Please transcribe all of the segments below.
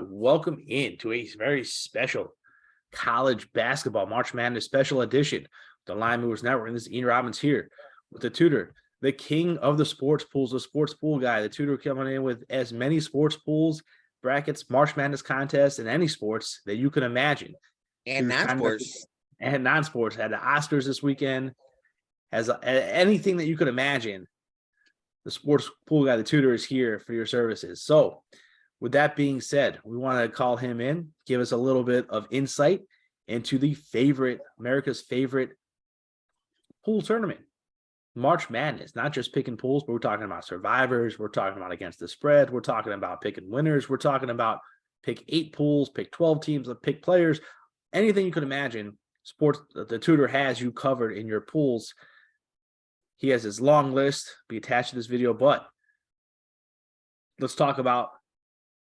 Welcome in to a very special college basketball March Madness special edition. The Line Movers Network. And this is Ian Robbins here with the tutor, the king of the sports pools, the sports pool guy. The tutor coming in with as many sports pools, brackets, March Madness contests, and any sports that you can imagine. And non-sports. And non-sports. Had the Oscars this weekend. Has anything that you could imagine. The sports pool guy, the tutor, is here for your services. So, with that being said, we want to call him in, give us a little bit of insight into America's favorite pool tournament, March Madness. Not just picking pools, but we're talking about survivors. We're talking about against the spread. We're talking about picking winners. We're talking about pick 8 pools, pick 12 teams, pick players. Anything you could imagine, sports. The tutor has you covered in your pools. He has his long list, be attached to this video, but let's talk about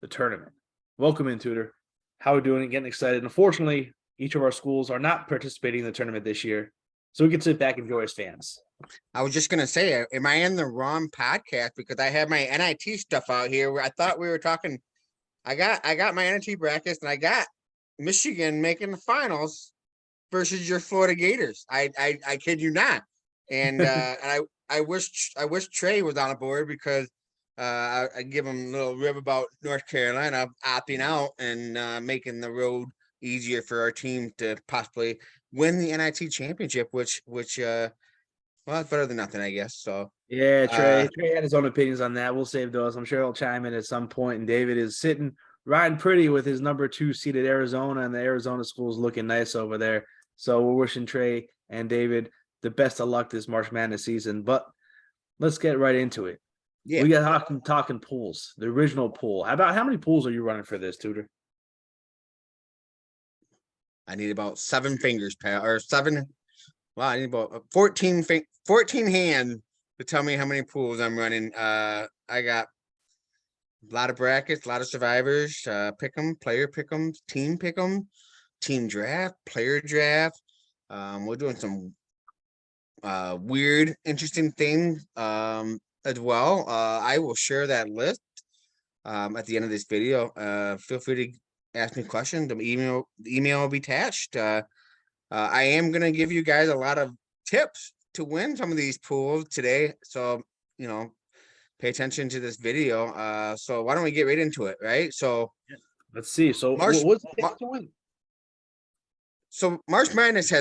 the tournament. Welcome in, tutor. How are we doing? Getting excited. Unfortunately, each of our schools are not participating in the tournament this year, so we can sit back and enjoy as fans. I was just gonna say, am I in the wrong podcast? Because I have my NIT stuff out here where I thought we were talking. I got my NIT brackets and I got Michigan making the finals versus your Florida Gators. I kid you not. And I wish Trey was on the board because I give him a little rib about North Carolina opting out and making the road easier for our team to possibly win the NIT championship, which well, it's better than nothing, I guess. So yeah, Trey had his own opinions on that. We'll save those. I'm sure he'll chime in at some point. And David is sitting riding pretty with his number 2 seeded Arizona, and the Arizona school is looking nice over there. So we're wishing Trey and David the best of luck this March Madness season. But let's get right into it. Yeah, we got talking pools, the original pool. How many pools are you running for this, tutor? I need about 7 fingers, pal, or 7. Well, I need about 14 hands to tell me how many pools I'm running. I got a lot of brackets, a lot of survivors, pick 'em, player pick 'em, team pick 'em, team draft, player draft. We're doing some weird, interesting things as well. I will share that list at the end of this video. Feel free to ask me questions. The email will be attached. I am going to give you guys a lot of tips to win some of these pools today. So, pay attention to this video. So why don't we get right into it, right? So let's see. So what's the tip to win? So March Madness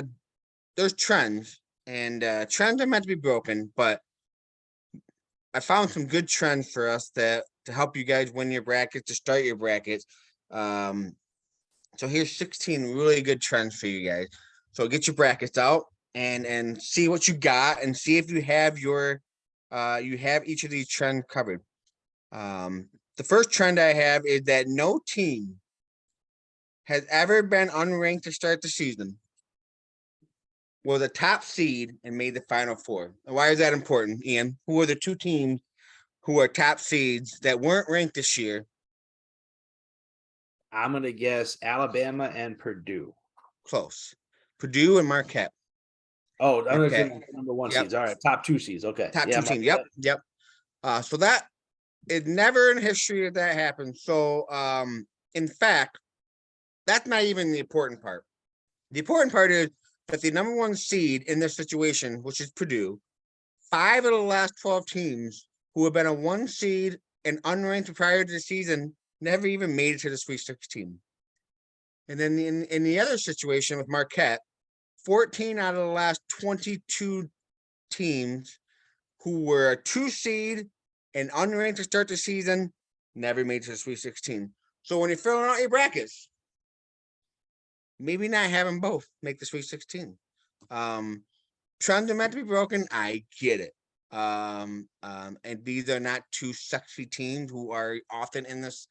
there's trends, and trends are meant to be broken, but I found some good trends for us to help you guys win your brackets, to start your brackets. So here's 16 really good trends for you guys. So get your brackets out and see what you got, and see if you have each of these trends covered. The first trend I have is that no team has ever been unranked to start the season, was a top seed, and made the Final Four. Why is that important, Ian? Who are the 2 teams who are top seeds that weren't ranked this year? I'm going to guess Alabama and Purdue. Close. Purdue and Marquette. Oh, I'm number 1 seeds. All right, top 2 seeds. Okay. Top 2 teams. Yep. So that is never in history that happened. So, in fact, that's not even the important part. The important part is that the number 1 seed in this situation, which is Purdue, 5 of the last 12 teams who have been a 1 seed and unranked prior to the season never even made it to the Sweet 16. And then in the other situation with Marquette, 14 out of the last 22 teams who were a 2 seed and unranked to start the season never made it to the Sweet 16. So when you're filling out your brackets, maybe not having both make the Sweet 16. Trends are meant to be broken. I get it. And these are not 2 sexy teams who are often in this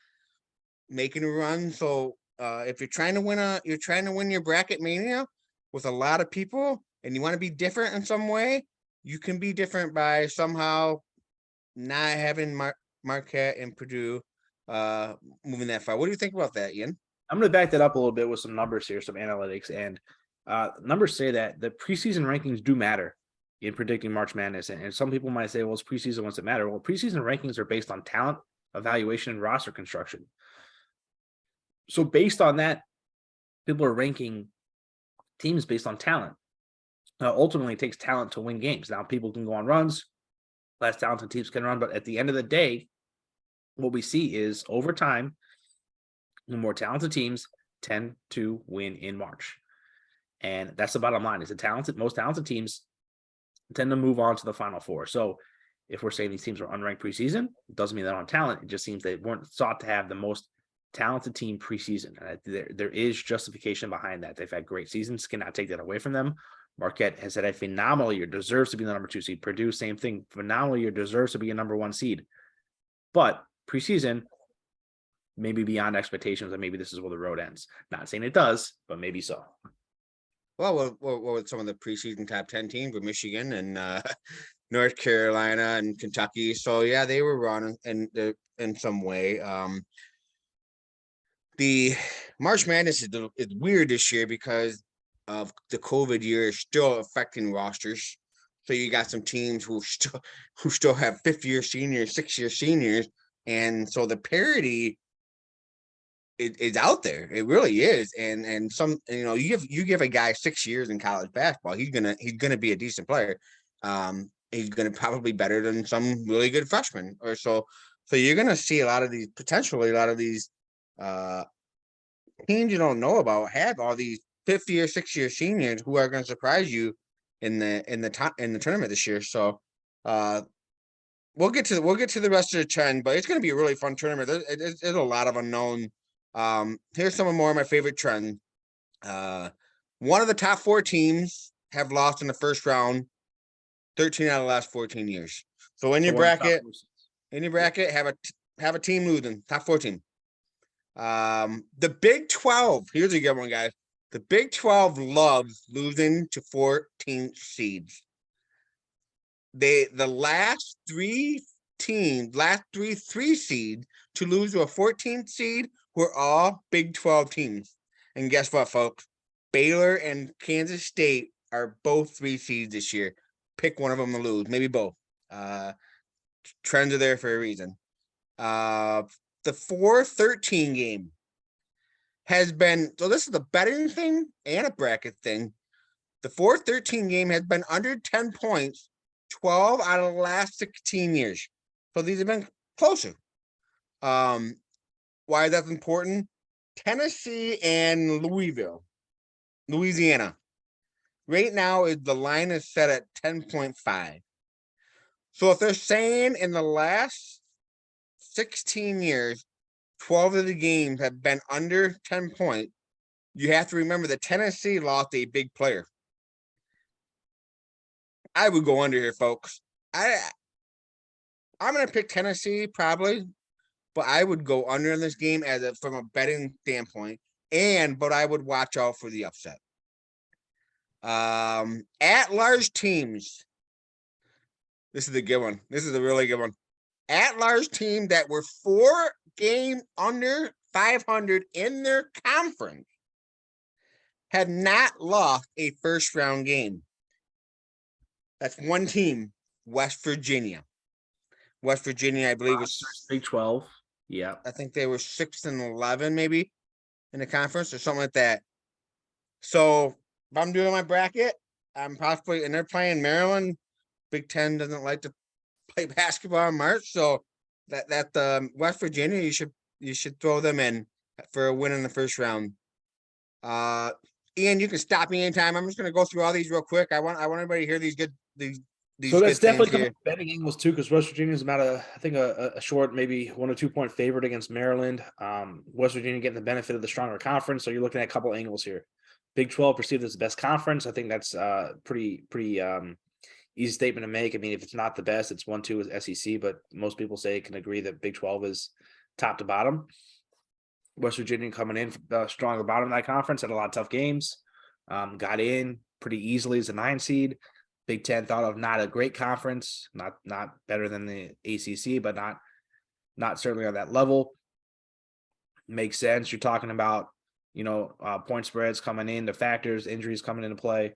making a run. So if you're trying to win your bracket mania with a lot of people, and you want to be different in some way, you can be different by somehow not having Marquette and Purdue moving that far. What do you think about that, Ian? I'm going to back that up a little bit with some numbers here, some analytics, and numbers say that the preseason rankings do matter in predicting March Madness. And some people might say, well, it's preseason, what's it matter? Well, preseason rankings are based on talent, evaluation, and roster construction. So based on that, people are ranking teams based on talent. Ultimately, it takes talent to win games. Now, people can go on runs, less talented teams can run, but at the end of the day, what we see is over time, the more talented teams tend to win in March. And that's the bottom line. Is the most talented teams tend to move on to the Final Four. So if we're saying these teams are unranked preseason, it doesn't mean they're on talent. It just seems they weren't sought to have the most talented team preseason. There is justification behind that. They've had great seasons. Cannot take that away from them. Marquette has had a phenomenal year, deserves to be the number 2 seed. Purdue, same thing. Phenomenal year, deserves to be a number 1 seed. But preseason, maybe beyond expectations, and maybe this is where the road ends. Not saying it does, but maybe so. Well, what were some of the preseason top 10 teams with Michigan and North Carolina and Kentucky? So yeah, they were running in some way. The March Madness is weird this year because of the COVID year is still affecting rosters. So you got some teams who still have 5th-year seniors, 6th-year seniors, and so the parity is out there. It really is. And some, you give a guy 6 years in college basketball, he's gonna be a decent player. He's gonna probably be better than some really good freshmen or so. So you're gonna see a lot of these teams you don't know about have all these 5th-year, 6th-year seniors who are going to surprise you in the tournament this year. So we'll get to the rest of the trend, but it's going to be a really fun tournament. There's a lot of unknown. Here's some more of my favorite trends. One of the top 4 teams have lost in the first round 13 out of the last 14 years. So in your bracket, have a team losing, top 14. The Big 12, here's a good one, guys. The Big 12 loves losing to 14 seeds. The last 3 seeds to lose to a 14th seed were all Big 12 teams. And guess what, folks? Baylor and Kansas State are both 3 seeds this year. Pick one of them to lose, maybe both. Trends are there for a reason. The 4-13 game has been, so this is a betting thing and a bracket thing. The 4-13 game has been under 10 points 12 out of the last 16 years. So these have been closer. Why that's important? Tennessee and Louisiana. Right now the line is set at 10.5. So if they're saying in the last 16 years, 12 of the games have been under 10 points, you have to remember that Tennessee lost a big player. I would go under here, folks. I'm going to pick Tennessee probably, but I would go under in this game from a betting standpoint, but I would watch out for the upset. At-large teams. This is a good one. This is a really good one. At-large team that were 4 games under 500 in their conference have not lost a first-round game. That's one team, West Virginia. West Virginia, I believe, was Big 12. Yeah. I think they were 6-11 maybe in the conference or something like that. So if I'm doing my bracket, I'm possibly, and they're playing Maryland. Big Ten doesn't like to play basketball in March, so that West Virginia, you should throw them in for a win in the first round. Ian, you can stop me anytime. I'm just going to go through all these real quick. I want everybody to hear these good So that's definitely betting angles too, because West Virginia is about a short, maybe 1 or 2 point favorite against Maryland. West Virginia getting the benefit of the stronger conference, so you're looking at a couple angles here. Big 12 perceived as the best conference. I think that's pretty easy statement to make. I mean, if it's not the best, it's 1-2 is SEC, but most people can agree that Big 12 is top to bottom. West Virginia coming in stronger bottom of that conference, had a lot of tough games, got in pretty easily as a 9 seed. Big Ten thought of not a great conference, not better than the ACC, but not certainly on that level. Makes sense. You're talking about, point spreads coming in, the factors, injuries coming into play.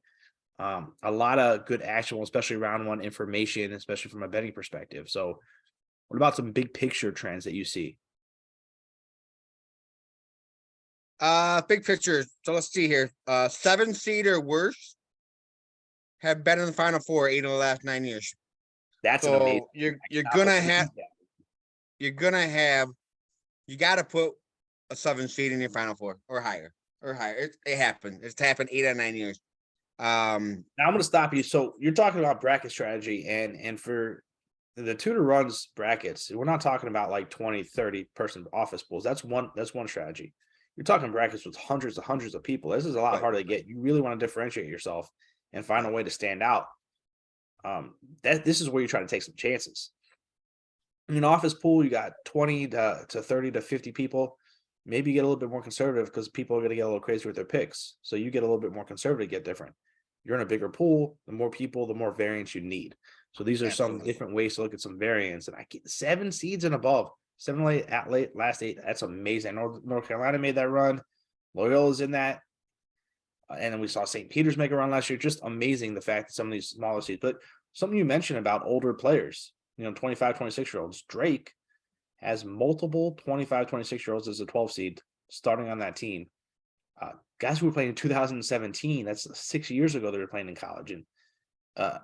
A lot of good actual, especially round 1 information, especially from a betting perspective. So what about some big picture trends that you see? Big picture. So let's see here. 7 seed or worse have been in the Final Four 8 of the last 9 years. That's an amazing. So you're I cannot gonna believe have that. you got to put a 7 seed in your Final Four or higher It happened. It's happened 8 out of 9 years. Now I'm going to stop you. So you're talking about bracket strategy, and for the tutor runs brackets, we're not talking about like 20, 30 person office pools. That's one strategy. You're talking brackets with hundreds of people. This is a lot Right. harder to get. You really want to differentiate yourself and find a way to stand out. This is where you try to take some chances. In an office pool, you got 20 to 30 to 50 people. Maybe you get a little bit more conservative because people are going to get a little crazy with their picks. So you get a little bit more conservative, get different. You're in a bigger pool, the more people, the more variance you need. So these are some Absolutely. different ways to look at some variance. And I get 7 seeds and above, 7 last 8. That's amazing. North Carolina made that run. Loyola's in that. And then we saw St. Peter's make a run last year. Just amazing the fact that some of these smaller seeds. But something you mentioned about older players, 25, 26-year-olds. Drake has multiple 25, 26-year-olds as a 12 seed starting on that team. Guys who were playing in 2017, that's 6 years ago they were playing in college. And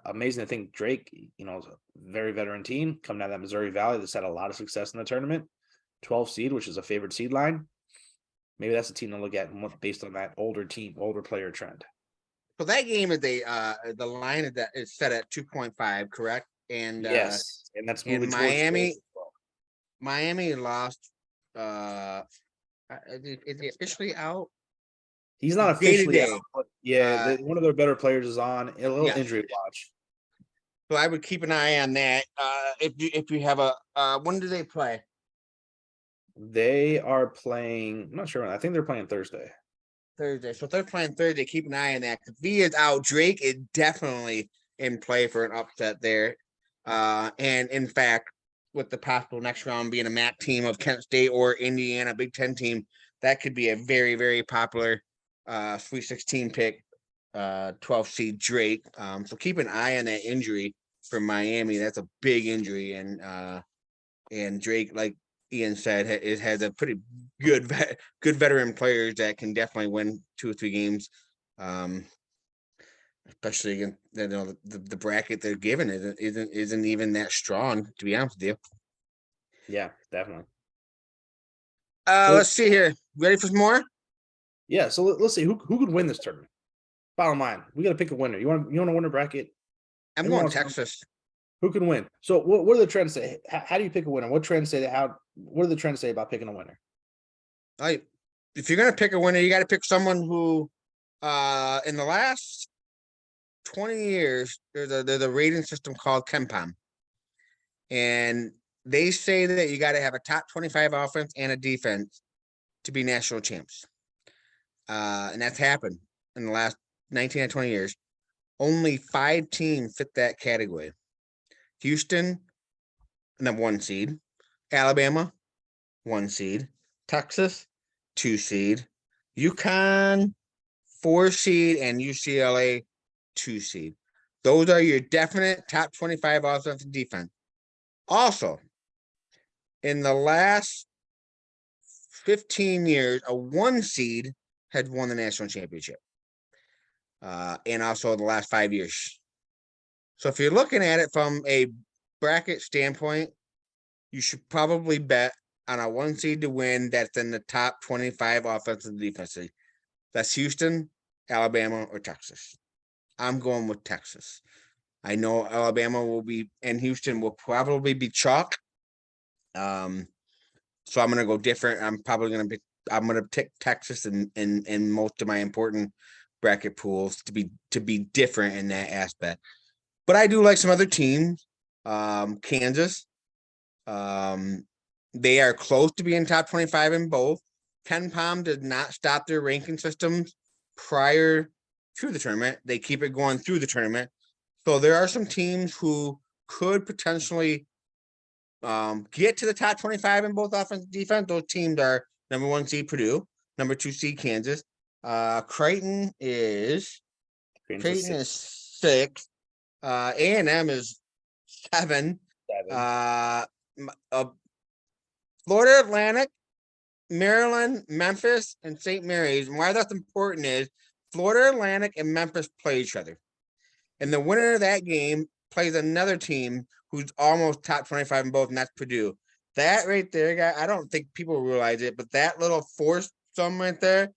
amazing to think Drake, is a very veteran team coming out of that Missouri Valley that's had a lot of success in the tournament. 12 seed, which is a favored seed line. Maybe that's a team to look at based on that older player trend. So that game is the line is set at 2.5, correct? And yes, and that's moving Miami lost. Is he officially out? He's not officially Day-to-day. out, but yeah, one of their better players is on a little injury watch. So I would keep an eye on that. If you have when do they play? They are playing. I'm not sure. I think they're playing Thursday. Thursday. So if they're playing Thursday, keep an eye on that. If he is out, Drake is definitely in play for an upset there. And in fact, with the possible next round being a MAC team of Kent State or Indiana Big Ten team, that could be a very, very popular Sweet 16 pick, 12 seed Drake. So keep an eye on that injury for Miami. That's a big injury, and Drake, like Ian said, has a pretty good veteran players that can definitely win 2 or 3 games. Especially against the bracket they're given isn't even that strong, to be honest with you. Yeah, definitely. Let's see here. Ready for some more? Yeah, so let's see who could win this tournament. Bottom line, we got to pick a winner. You want to win a bracket? I'm going Texas. Who can win? So what are the trends say? How do you pick a winner? What trends say what do the trends say about picking a winner? If you're gonna pick a winner, you got to pick someone who, in the last 20 years, there's a rating system called KenPom, and they say that you got to have a top 25 offense and a defense to be national champs. And that's happened in the last 19 or 20 years. Only 5 teams fit that category. Houston, number 1 seed. Alabama, 1 seed. Texas, 2 seed. UConn, 4 seed, and UCLA, 2 seed. Those are your definite top 25 offense and defense. Also, in the last 15 years, a 1 seed had won the national championship. And also the last 5 years. So if you're looking at it from a bracket standpoint, you should probably bet on a 1 seed to win that's in the top 25 offensive and defensive. That's Houston, Alabama, or Texas. I'm going with Texas. I know Alabama will be, and Houston will probably be chalk. So I'm going to go different. I'm going to pick Texas in most of my important bracket pools to be different in that aspect. But I do like some other teams. Kansas. They are close to being top 25 in both. KenPom did not stop their ranking systems prior to the tournament. They keep it going through the tournament. So there are some teams who could potentially get to the top 25 in both offense and defense. Those teams are number 1 seed Purdue, number 2 seed Kansas. Creighton is 6. A&M is 7. Florida Atlantic Maryland, Memphis, and St. Mary's. And why that's important is Florida Atlantic and Memphis play each other. And the winner of that game plays another team who's almost top 25 in both, and that's Purdue. That right there, guy, I don't think people realize it, but that little foursome right there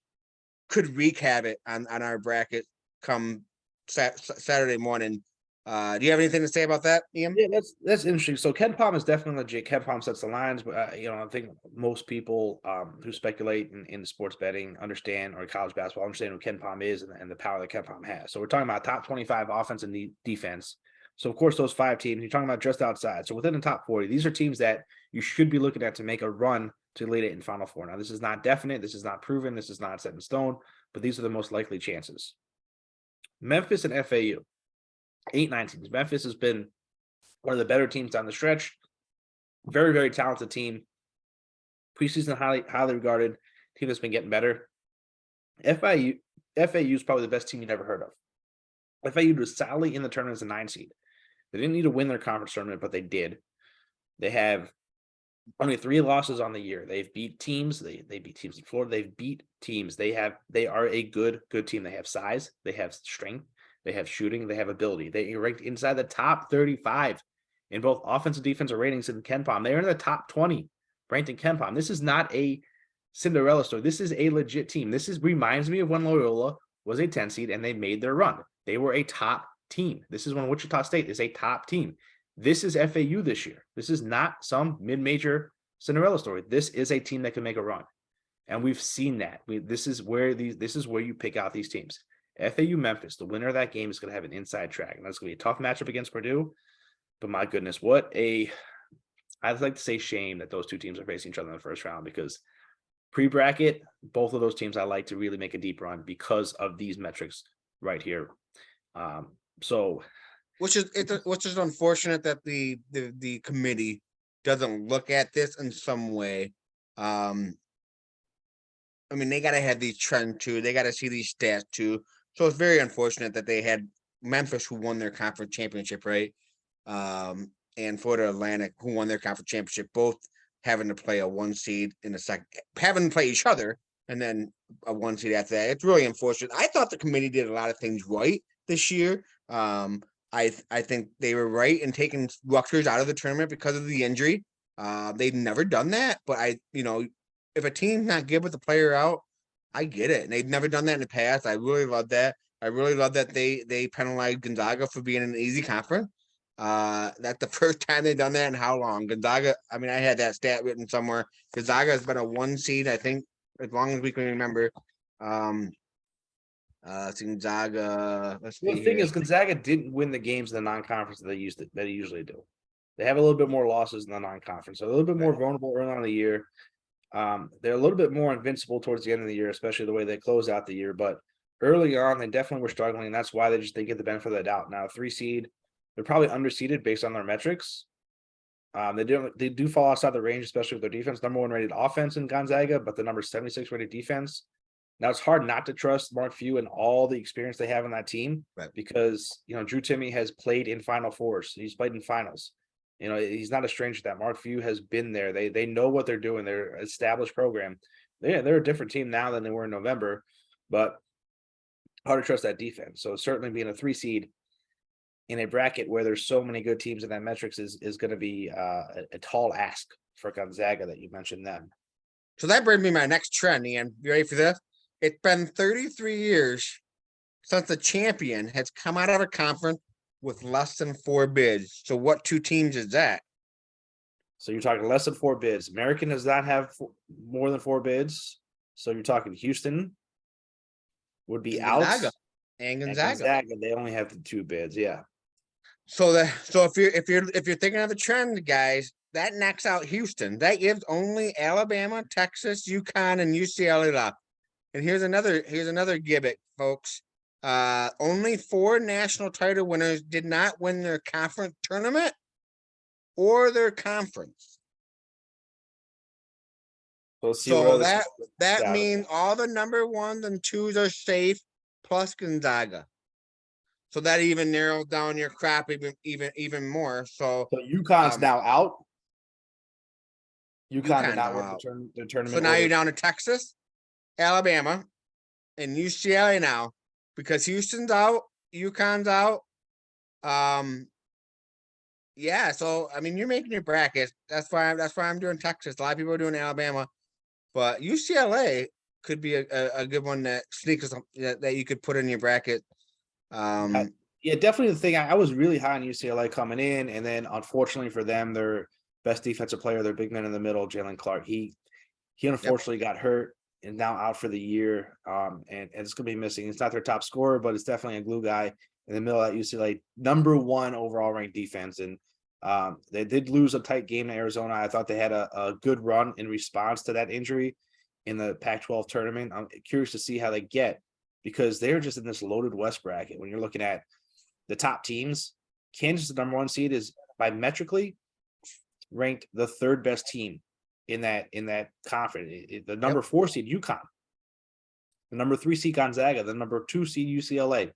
could wreak havoc on our bracket come Saturday morning. Do you have anything to say about that, Ian? Yeah, that's interesting. So Ken Palm is definitely legit. Ken Palm sets the lines, but I think most people who speculate in sports betting understand, or college basketball understand who Ken Palm is and the power that Ken Palm has. So we're talking about top 25 offense and defense. So of course those 5 teams, you're talking about just outside. So within the top 40, these are teams that you should be looking at to make a run to lead it in Final Four. Now this is not definite, this is not proven, this is not set in stone, but these are the most likely chances. Memphis and FAU. 8-9 teams. Memphis has been one of the better teams down the stretch. Very, very talented team. Preseason highly regarded team that's been getting better. FAU is probably the best team you never heard of. FAU was solidly in the tournament as a 9 seed. They didn't need to win their conference tournament, but they did. They have only 3 losses on the year. They've beat teams. They beat teams in Florida. They've beat teams. They are a good team. They have size. They have strength. They have shooting. They have ability. They ranked inside the top 35 in both offensive and defensive ratings in Ken Palm. They are in the top 20 ranked in Ken Palm. This is not a Cinderella story. This is a legit team. Reminds me of when Loyola was a 10 seed and they made their run. They were a top team. This is when Wichita State is a top team. This is FAU this year. This is not some mid-major Cinderella story. This is a team that can make a run. And we've seen that. This is where you pick out these teams. FAU Memphis, the winner of that game is going to have an inside track. And that's going to be a tough matchup against Purdue. But my goodness, I'd like to say shame that those 2 teams are facing each other in the first round, because pre-bracket, both of those teams I like to really make a deep run because of these metrics right here. Which is unfortunate that the committee doesn't look at this in some way. I mean, they got to have these trends too. They got to see these stats too. So it's very unfortunate that they had Memphis, who won their conference championship, right? And Florida Atlantic, who won their conference championship, both having to play a 1 seed in the second, having to play each other, and then a 1 seed after that. It's really unfortunate. I thought the committee did a lot of things right this year. I think they were right in taking Rutgers out of the tournament because of the injury. They've never done that, but if a team's not good with the player out, I get it. And they've never done that in the past. I really love that. I really love that they penalized Gonzaga for being in an easy conference. That's the first time they've done that in how long? Gonzaga, I mean, I had that stat written somewhere. Gonzaga has been a 1 seed, I think, as long as we can remember. Gonzaga. Let's see. The thing is, Gonzaga didn't win the games in the non-conference that they usually do. They have a little bit more losses in the non-conference, so a little bit more vulnerable early on in the year. They're a little bit more invincible towards the end of the year, especially the way they close out the year. But early on, they definitely were struggling, and that's why they get the benefit of the doubt. Now, 3 seed, they're probably underseeded based on their metrics. They do fall outside the range, especially with their defense. Number 1 rated offense in Gonzaga, but the number 76 rated defense. Now it's hard not to trust Mark Few and all the experience they have on that team, right, because Drew Timme has played in Final Fours. He's played in finals. He's not a stranger to that. Mark Few has been there. They know what they're doing. They're an established program. They're a different team now than they were in November, but hard to trust that defense. So certainly being a 3 seed in a bracket where there's so many good teams in that metrics is going to be a tall ask for Gonzaga that you mentioned them. So that brings me my next trend, Ian. You ready for this? It's been 33 years since the champion has come out of a conference with less than 4 bids. So what 2 teams is that? So you're talking less than 4 bids. American does not have more than 4 bids. So you're talking Houston would be out. And Gonzaga. And Gonzaga, they only have the 2 bids. Yeah. So if you're thinking of the trend, guys, that knocks out Houston. That gives only Alabama, Texas, UConn, and UCLA left. And here's another gimmick, folks. Only 4 national title winners did not win their conference tournament or their conference. So that means all the number 1s and 2s are safe, plus Gonzaga. So that even narrows down your crap even more. So UConn's now out. UConn did UConn not now win out. the So tournament now order. you're down to Texas, Alabama, and UCLA now because Houston's out, UConn's out. Yeah, so I mean you're making your bracket. That's why I'm doing Texas. A lot of people are doing Alabama, but UCLA could be a good one that sneaks that you could put in your bracket. Yeah, definitely the thing. I was really high on UCLA coming in, and then unfortunately for them, their best defensive player, their big man in the middle, Jalen Clark, he unfortunately got hurt and now out for the year. And it's gonna be missing. It's not their top scorer, but it's definitely a glue guy in the middle of that UCLA #1 overall ranked defense. And they did lose a tight game to Arizona. I thought they had a good run in response to that injury in the Pac-12 tournament. I'm curious to see how they get because they're just in this loaded West bracket. When you're looking at the top teams, Kansas, the #1 seed, is biometrically ranked the third best team in that conference. The #4 seed UConn, the #3 seed Gonzaga, the #2 seed UCLA,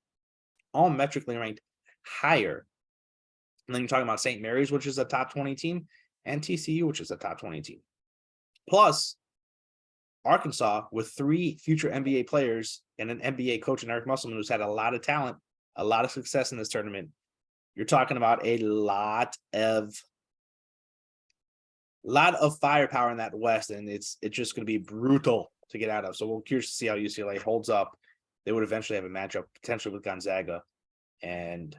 all metrically ranked higher. And then you're talking about St. Mary's, which is a top 20 team, and TCU, which is a top 20 team. Plus, Arkansas with 3 future NBA players and an NBA coach in Eric Musselman, who's had a lot of talent, a lot of success in this tournament. You're talking about a lot of firepower in that West, and it's just going to be brutal to get out of. So we're curious to see how UCLA holds up. They would eventually have a matchup potentially with Gonzaga and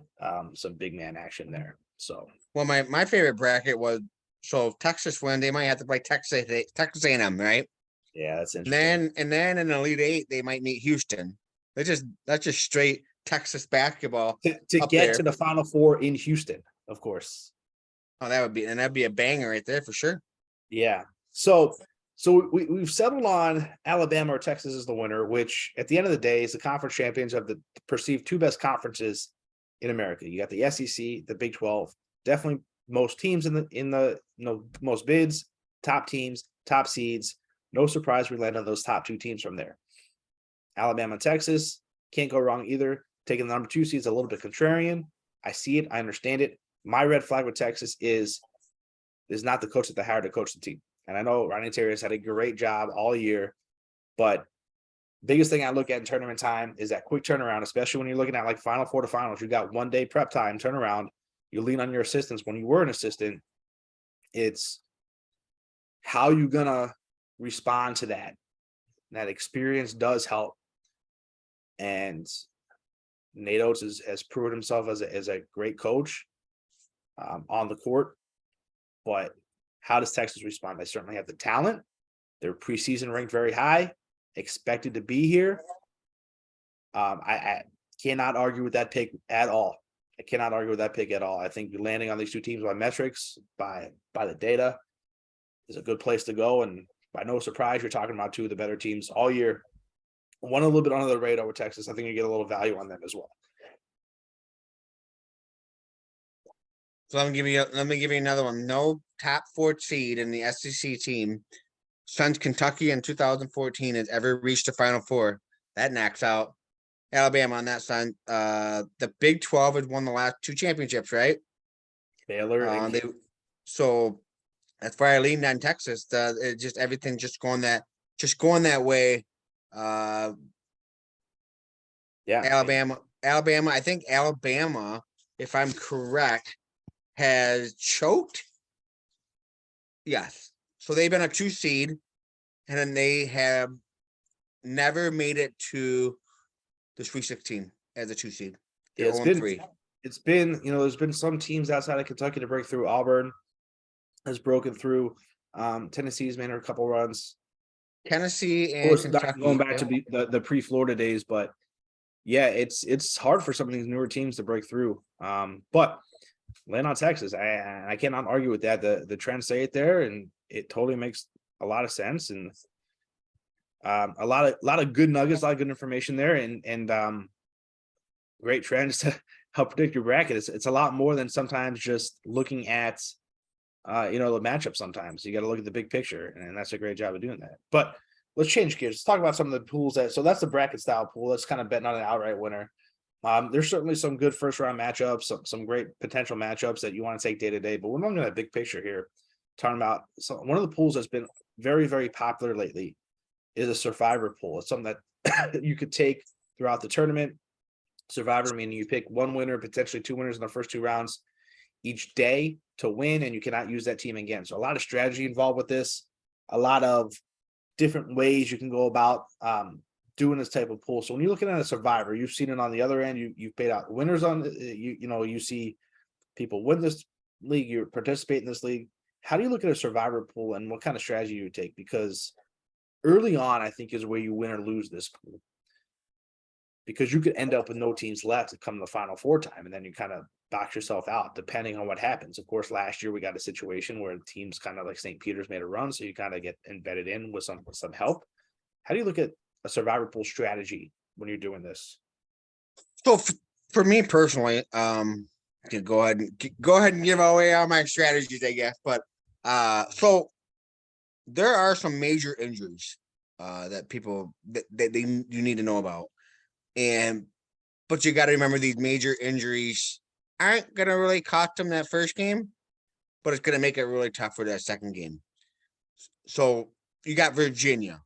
some big man action there. So, well, my favorite bracket was so Texas win. They might have to play Texas A&M, right? yeah, that's interesting. And then in the Elite Eight, they might meet Houston. That's just straight Texas basketball To up get there. to the Final Four in Houston, of course. Oh, that'd be a banger right there for sure. Yeah. So we've settled on Alabama or Texas as the winner, which at the end of the day is the conference champions of the perceived 2 best conferences in America. You got the SEC, the Big 12, definitely most teams in the most bids, top teams, top seeds. No surprise we land on those top 2 teams from there. Alabama and Texas, can't go wrong either. Taking the #2 seeds a little bit contrarian. I see it, I understand it. My red flag with Texas is not the coach that they hired to coach the team. And I know Ronnie Terry has had a great job all year, but biggest thing I look at in tournament time is that quick turnaround, especially when you're looking at like Final Four to finals. You got 1 day prep time, turnaround. You lean on your assistants when you were an assistant. It's how you gonna respond to that. That experience does help. And Nate Oates has proven himself as a great coach on the court. But how does Texas respond? They certainly have the talent. They're preseason ranked very high, expected to be here. I cannot argue with that pick at all. I cannot argue with that pick at all. I think you're landing on these 2 teams by metrics, by the data, is a good place to go. And by no surprise, you're talking about 2 of the better teams all year. One a little bit under the radar with Texas. I think you get a little value on them as well. So let me give you another one. No top 4 seed in the SEC team since Kentucky in 2014 has ever reached the Final Four. That knocks out Alabama on that side. The Big 12 has won the last 2 championships, right? Baylor. So that's why I leaned on Texas. It just everything just going that way. Yeah. Alabama. I think Alabama, if I'm correct, has choked. Yes. So they've been a 2 seed, and then they have never made it to the Sweet 16 as a 2 seed. They're 0-3. It's been, there's been some teams outside of Kentucky to break through. Auburn has broken through. Tennessee's made a couple runs. Tennessee and Of course, Kentucky going back to the pre-Florida days, but yeah, it's hard for some of these newer teams to break through. But land on Texas, I cannot argue with that. The trends say it there, and it totally makes a lot of sense. And a lot of good nuggets, a lot of good information there, and great trends to help predict your bracket. It's a lot more than sometimes just looking at the matchup. Sometimes you got to look at the big picture, and that's a great job of doing that. But let's change gears. Let's talk about some of the pools so that's the bracket style pool. Let's kind of betting on an outright winner. There's certainly some good first round matchups, some great potential matchups that you want to take day to day, but we're looking at a big picture here. talking about one of the pools that's been very, very popular lately is a survivor pool. It's something that you could take throughout the tournament. Survivor meaning you pick one winner, potentially two winners in the first two rounds each day to win, and you cannot use that team again. So a lot of strategy involved with this, a lot of different ways you can go about doing this type of pool. So when you're looking at a survivor, you've seen it on the other end. You've paid out winners on you see people win this league, you participate in this league. How do you look at a survivor pool and what kind of strategy you take? Because early on, I think is where you win or lose this pool. Because you could end up with no teams left to come to the Final Four time, and then you kind of box yourself out depending on what happens. Of course, last year we got a situation where teams kind of like St. Peter's made a run, so you kind of get embedded in with some help. How do you look at a survivor pool strategy when you're doing this? So for me personally, go ahead and give away all my strategies, I guess. But so there are some major injuries that people that you need to know about, but you got to remember these major injuries aren't gonna really cost them that first game, but it's gonna make it really tough for that second game. So you got Virginia,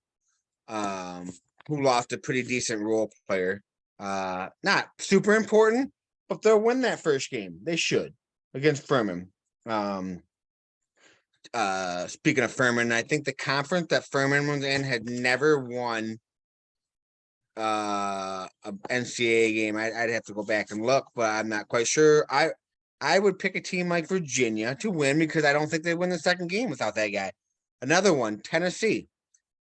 who lost a pretty decent role player. Not super important, but they'll win that first game. They should against Furman. Speaking of Furman, I think the conference that Furman was in had never won a NCAA game. I'd have to go back and look, but I'm not quite sure. I would pick a team like Virginia to win because I don't think they win the second game without that guy. Another one, Tennessee.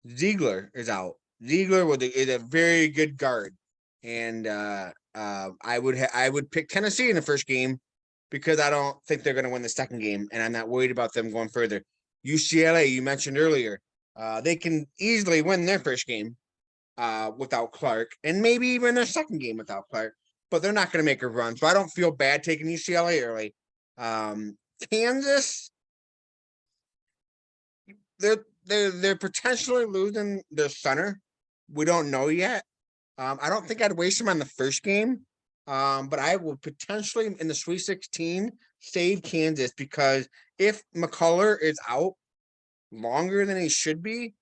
Ziegler is out. Ziegler is a very good guard, and I would pick Tennessee in the first game because I don't think they're going to win the second game, and I'm not worried about them going further. UCLA, you mentioned earlier, they can easily win their first game without Clark, and maybe even their second game without Clark, but they're not going to make a run, so I don't feel bad taking UCLA early. Kansas, they're potentially losing their center. We don't know yet. I don't think I'd waste him on the first game. But I will potentially in the Sweet 16 save Kansas because if McCullough is out longer than he should be,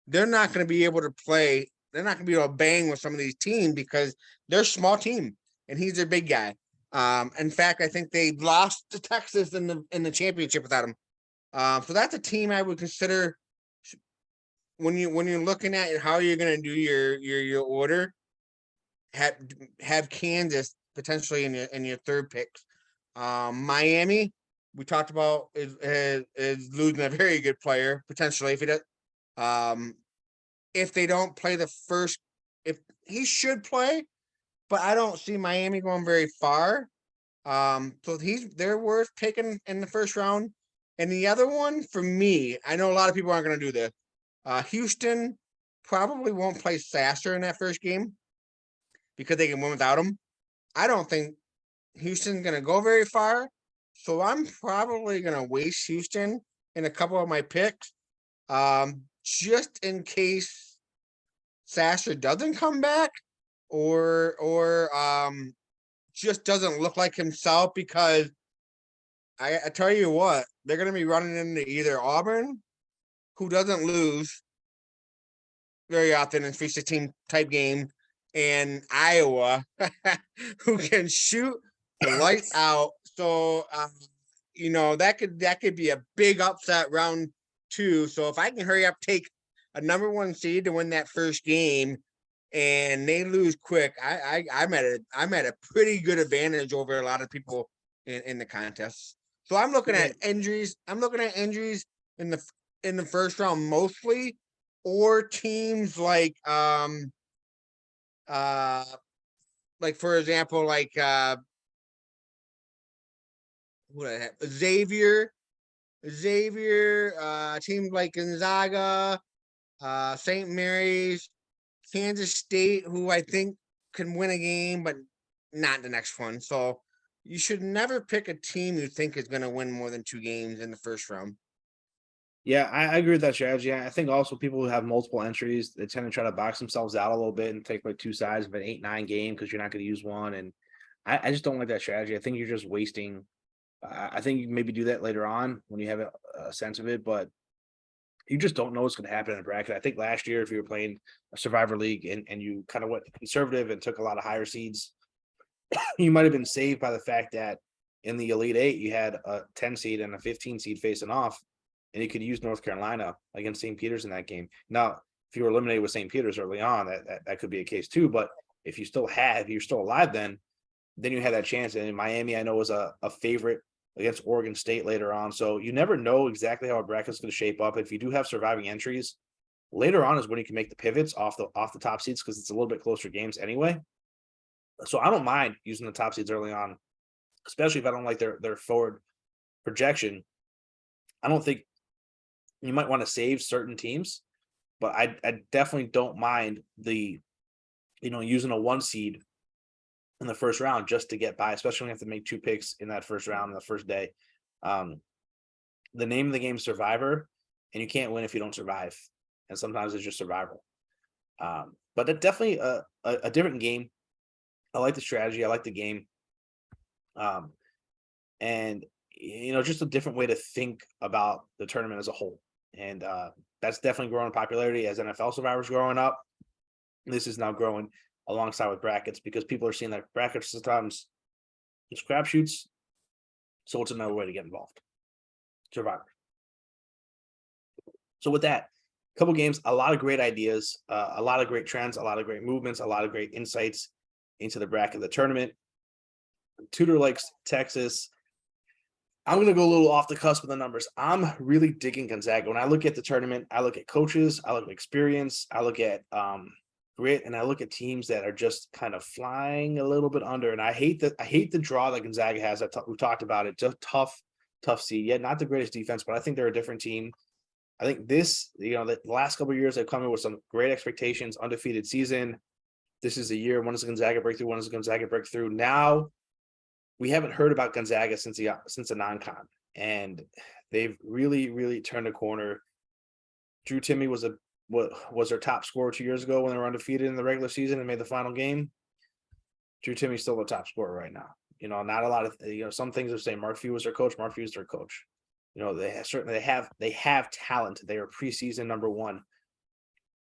they're not going to be able to play. They're not going to be able to bang with some of these teams because they're a small team and he's their big guy. In fact, I think they lost to Texas in the championship without him. So that's a team I would consider when you're looking at how you're going to do your order. Have Kansas potentially in your third picks. Miami, we talked about is losing a very good player potentially if he does. If they don't play the first, if he should play, but I don't see Miami going very far. So they're worth taking in the first round. And the other one for me, I know a lot of people aren't going to do this. Houston probably won't play Sasser in that first game because they can win without him. I don't think Houston's going to go very far. So I'm probably going to waste Houston in a couple of my picks just in case Sasser doesn't come back or just doesn't look like himself because I tell you what, they're going to be running into either Auburn, who doesn't lose very often in 3-16 type game, and Iowa, who can shoot the lights out. So, that could be a big upset round 2. So if I can hurry up, take a number 1 seed to win that first game, and they lose quick, I'm at a pretty good advantage over a lot of people in the contest. So I'm looking at injuries. I'm looking at injuries in the first round mostly, or teams like for example, Xavier, teams like Gonzaga, St. Mary's, Kansas State, who I think can win a game, but not the next one. So you should never pick a team you think is going to win more than 2 games in the first round. Yeah, I agree with that strategy. I think also people who have multiple entries, they tend to try to box themselves out a little bit and take like 2 sides of an 8-9 game because you're not going to use one. And I just don't like that strategy. I think you're just wasting. I think you maybe do that later on when you have a sense of it, but you just don't know what's going to happen in a bracket. I think last year, if you were playing a Survivor League and you kind of went conservative and took a lot of higher seeds, you might have been saved by the fact that in the Elite Eight, you had a 10 seed and a 15 seed facing off, and you could use North Carolina against St. Peter's in that game. Now, if you were eliminated with St. Peter's early on, that could be a case too. But if you're still alive, then you had that chance. And Miami, I know, was a favorite against Oregon State later on. So you never know exactly how a bracket's going to shape up. If you do have surviving entries, later on is when you can make the pivots off the top seeds because it's a little bit closer games anyway. So I don't mind using the top seeds early on, especially if I don't like their forward projection. I don't think you might want to save certain teams, but I definitely don't mind using a 1 seed in the first round just to get by, especially when you have to make 2 picks in that first round on the first day. The name of the game is Survivor, and you can't win if you don't survive. And sometimes it's just survival. But it's definitely a different game. I like the strategy. I like the game. And just a different way to think about the tournament as a whole. And that's definitely growing in popularity as NFL Survivor's growing up. This is now growing alongside with brackets because people are seeing that brackets sometimes it's crapshoots. So it's another way to get involved. Survivor. So with that, a couple games, a lot of great ideas, a lot of great trends, a lot of great movements, a lot of great insights into the bracket of the tournament. Tudor likes Texas. I'm going to go a little off the cusp of the numbers. I'm really digging Gonzaga. When I look at the tournament, I look at coaches, I look at experience, I look at grit, and I look at teams that are just kind of flying a little bit under. And I hate the draw that Gonzaga has. We talked about it. Just tough seed. Yet not the greatest defense, but I think they're a different team. I think this, the last couple of years they've come in with some great expectations, undefeated season. This is a year. When does Gonzaga break through? When does Gonzaga break through? Now, we haven't heard about Gonzaga since the non-con, and they've really, really turned a corner. Drew Timme was their top scorer 2 years ago when they were undefeated in the regular season and made the final game. Drew Timme's still the top scorer right now. Not a lot of some things are saying Mark Few was their coach. Mark Few is their coach. They have talent. They are preseason number 1.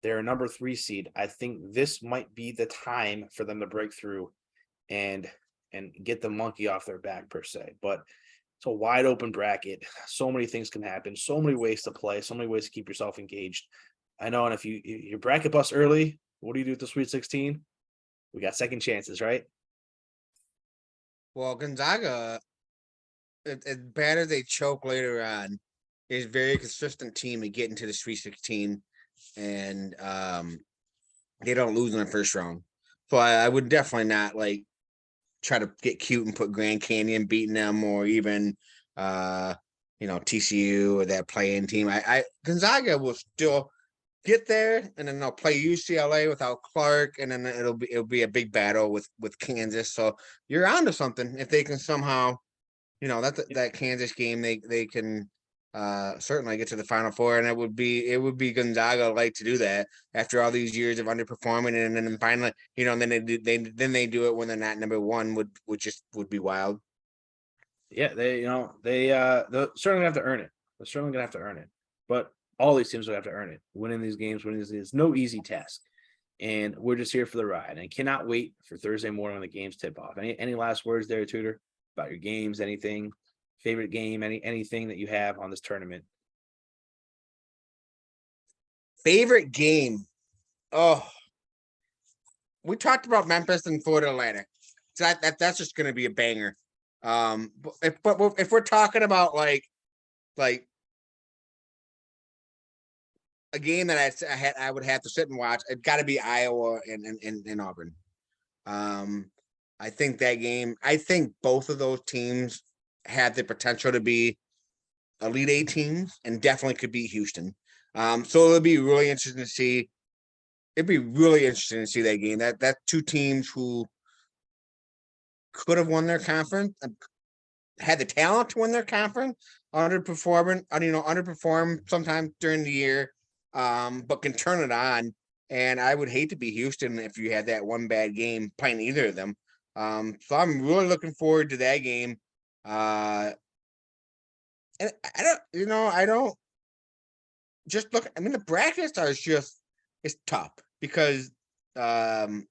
They're a number 3 seed. I think this might be the time for them to break through and get the monkey off their back per se. But it's a wide open bracket. So many things can happen. So many ways to play. So many ways to keep yourself engaged. I know. And if you bracket bust early, what do you do with the Sweet 16? We got second chances, right? Well, Gonzaga, as bad as they choke later on, is a very consistent team to get into the Sweet 16, and they don't lose in the first round. So I would definitely not try to get cute and put Grand Canyon beating them, or even TCU or that play-in team. Gonzaga will still get there, and then they'll play UCLA without Clark, and then it'll be a big battle with Kansas. So you're onto something if they can somehow, that Kansas game they can certainly get to the Final Four, and it would be Gonzaga like to do that after all these years of underperforming, and then finally, then they do it when they're not number 1 would be wild. Yeah, they're certainly have to earn it. They're certainly gonna have to earn it, but all these teams will have to earn it. Winning these games, is no easy task, and we're just here for the ride. And cannot wait for Thursday morning when the games tip off. Any last words there, Tudor, about your games? Anything? Favorite game? Anything that you have on this tournament? Favorite game? Oh, we talked about Memphis and Florida Atlantic. So that's just going to be a banger. But if we're talking about like a game that I would have to sit and watch, it's got to be Iowa and Auburn. I think that game. I think both of those teams had the potential to be Elite 8 teams and definitely could beat Houston. So it'll be really interesting to see. It'd be really interesting to see that game. That 2 teams who could have won their conference, had the talent to win their conference, underperform sometime during the year, but can turn it on. And I would hate to be Houston if you had that one bad game playing either of them. So I'm really looking forward to that game. And I don't just look. I mean, the brackets are just it's tough because um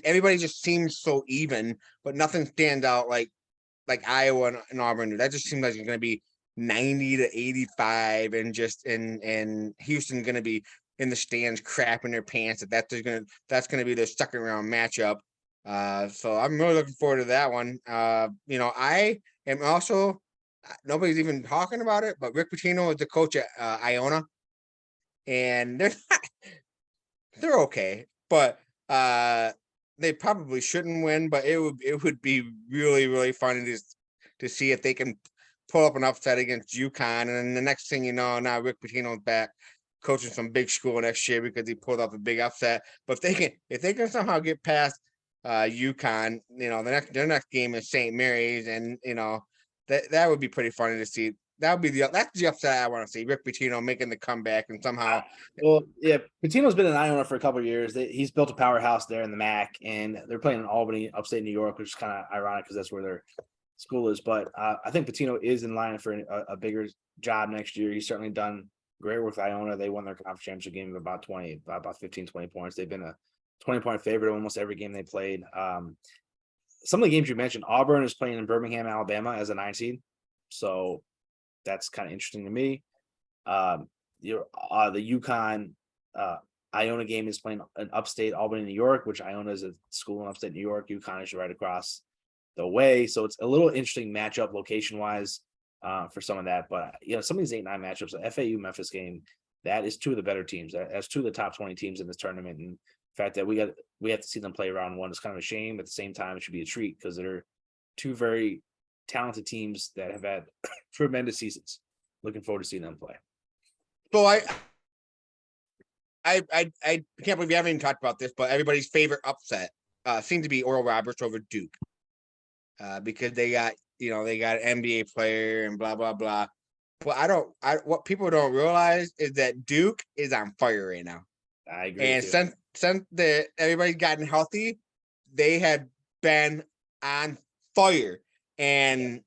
everybody just seems so even, but nothing stands out like Iowa and Auburn. That just seems like it's going to be 90-85, and Houston going to be in the stands crapping their pants. That's going to be their second round matchup. So I'm really looking forward to that one. I am also nobody's even talking about it, but Rick Pitino is the coach at Iona, and they're okay, but they probably shouldn't win. But it would be really really fun to see if they can pull up an upset against UConn, and then the next thing you know, now Rick Pitino's back coaching some big school next year because he pulled up a big upset. But if they can somehow get past UConn, their next game is St. Mary's, and that would be pretty funny to see. That would be that's the upset I want to see. Rick Pitino making the comeback and somehow. Well, yeah, Patino's been in Iowa for a couple of years. He's built a powerhouse there in the MAC, and they're playing in Albany, upstate New York, which is kind of ironic because that's where their school is. But I think Patino is in line for a bigger job next year. He's certainly done great work with Iona. They won their conference championship game about 15, 20 points. They've been a 20-point favorite almost every game they played. Some of the games you mentioned, Auburn is playing in Birmingham, Alabama as a 9 seed. So that's kind of interesting to me. The UConn Iona game is playing in upstate Albany, New York, which Iona is a school in upstate New York. UConn is right across the way. So it's a little interesting matchup location wise for some of that. But some of these 8-9 matchups, the FAU Memphis game, that is two of the better teams. That's two of the top 20 teams in this tournament. And the fact that we have to see them play round one is kind of a shame. At the same time, it should be a treat because they're two very talented teams that have had tremendous seasons. Looking forward to seeing them play. So I can't believe we haven't even talked about this, but everybody's favorite upset seemed to be Oral Roberts over Duke, because they got an NBA player and blah blah blah. But what people don't realize is that Duke is on fire right now. I agree. And since everybody's gotten healthy, they have been on fire, and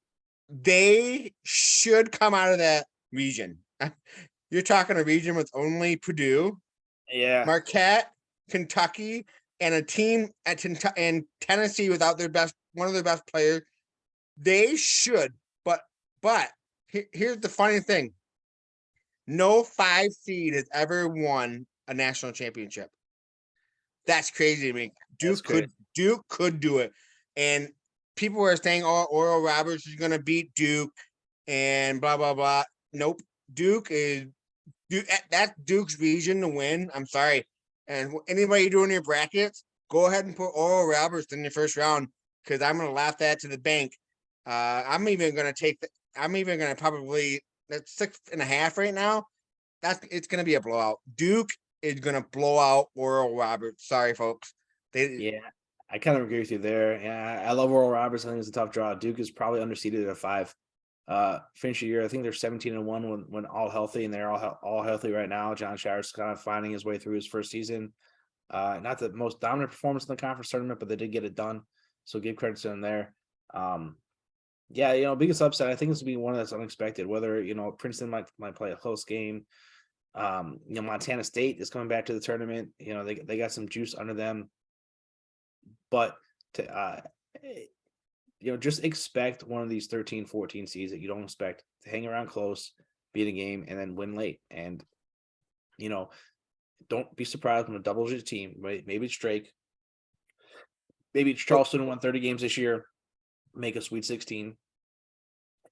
they should come out of that region. You're talking a region with only Purdue, Marquette, Kentucky, and a team in Tennessee without one of their best players. They should, but here's the funny thing: no 5 seed has ever won a national championship. That's crazy to me. Duke could do it, and people were saying, "Oh, Oral Roberts is going to beat Duke," and blah blah blah. Nope, that's Duke's region to win. I'm sorry, and anybody doing your brackets, go ahead and put Oral Roberts in your first round because I'm going to laugh that to the bank. I'm even going to probably that's 6.5 right now. It's going to be a blowout. Duke is going to blow out Oral Roberts. Sorry, folks. I kind of agree with you there. Yeah, I love Oral Roberts. I think it's a tough draw. Duke is probably underseeded at 5. Finish the year, I think they're 17-1 when all healthy, and they're all healthy right now. John Shire's kind of finding his way through his first season. Not the most dominant performance in the conference tournament, but they did get it done. So give credit to them there. Biggest upset, I think this will be one that's unexpected. Whether Princeton might play a close game. Montana State is coming back to the tournament. They got some juice under them. But just expect one of these 13, 14 seeds that you don't expect to hang around close, beat a game, and then win late. And, don't be surprised when a double-digit team, maybe it's Drake, maybe it's Charleston who won 30 games this year, make a Sweet 16,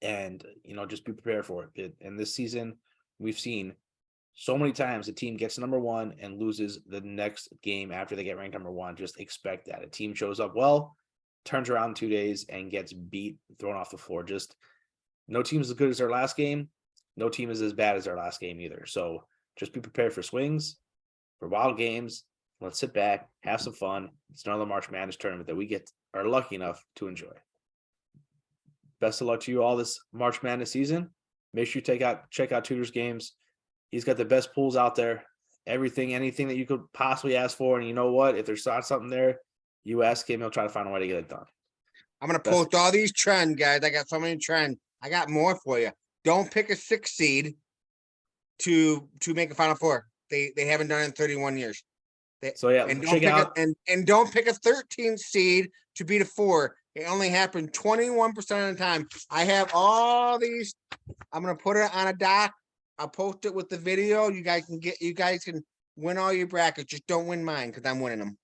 and, just be prepared for it. And this season, we've seen so many times a team gets number 1 and loses the next game after they get ranked number 1. Just expect that. A team shows up well, turns around in 2 days, and gets beat, thrown off the floor. Just no team is as good as their last game. No team is as bad as their last game either. So just be prepared for swings, for wild games. Let's sit back, have some fun. It's another March Madness tournament that we are lucky enough to enjoy. Best of luck to you all this March Madness season. Make sure you check out Tudor's games. He's got the best pools out there. Anything that you could possibly ask for. And you know what? If there's not something there, you ask him, he'll try to find a way to get it done. I'm going to post all these trends, guys. I got so many trends. I got more for you. don't pick a 6 seed to make a Final Four. They haven't done it in 31 years. So yeah, And don't check pick out. and don't pick a 13th seed to beat a 4. It only happened 21% of the time. I have all these. I'm gonna put it on a doc. I'll post it with the video. You guys can win all your brackets. Just don't win mine because I'm winning them.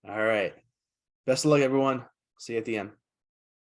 All right. Best of luck, everyone. See you at the end.